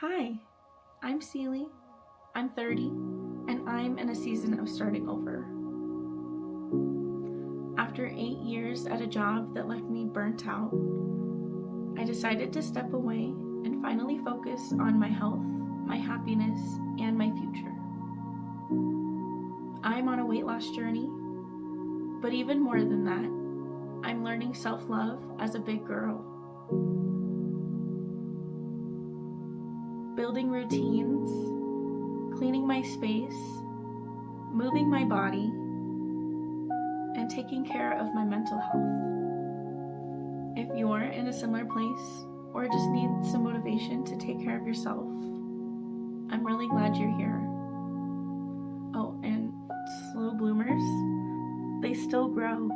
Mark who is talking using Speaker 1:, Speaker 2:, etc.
Speaker 1: Hi, I'm Celie. I'm 30, and I'm in a season of starting over. After 8 years at a job that left me burnt out, I decided to step away and finally focus on my health, my happiness, and my future. I'm on a weight loss journey, but even more than that, I'm learning self love as a big girl. Building routines, cleaning my space, moving my body, and taking care of my mental health. If you're in a similar place or just need some motivation to take care of yourself, I'm really glad you're here. Oh, and slow bloomers, they still grow.